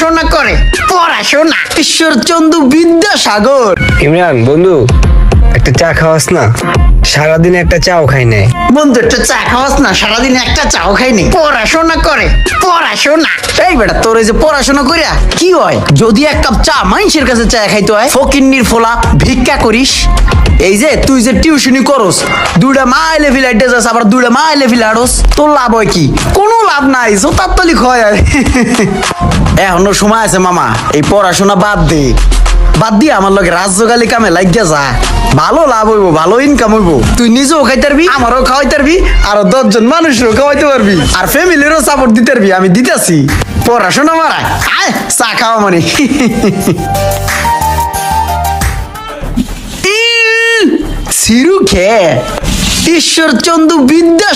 পড়াশোনা করে, পড়াশোনা। ঈশ্বরচন্দ্র বিদ্যাসাগর। ইমরান বন্ধু, একটা চা খাওয়াস না? সারাদিন একটা চাও খাই নাই। বন্ধু একটা চা খাওয়াস না? সারাদিন একটা চাও খাইনি। পড়াশোনা করে, পড়াশোনা। এই বেটা, তোর এই যে পড়াশোনা করিয়া কি হয়? যদি এক কাপ চা মানুষের কাছে চা খাইতে হয়, ফকিন্নির ফোলা ভিক্ষা করিস। এই যে তুই যে টিউশনি করস, 2টা মাইলে ফিলাইতে যাস, আবার 2টা মাইলে ফিলাড়স, তোর লাভ হয় কি? কোনো লাভ নাই, জোতার তলি খয়। এখনো সময় আছে মামা, এই পড়াশোনা বাদ দে। বাদ দিয়ে আমার লগে রাজ্যগালি কামে লাগিয়া যা, ভালো লাভ হইব, ভালো ইনকাম হইব। তুই নিজেও খাইতে পারবি, আমারও খাওয়াইতে পারবি, আরো 10 জন মানুষেরও খাওয়াইতে পারবি, আর ফ্যামিলিরও সাপোর্ট দিতে পারবি। আমি দিতেছি। পড়াশোনা মারা আয় চা খাওয়া মানে। সিরু খে ঈশ্বরচন্দ্র বিদ্যা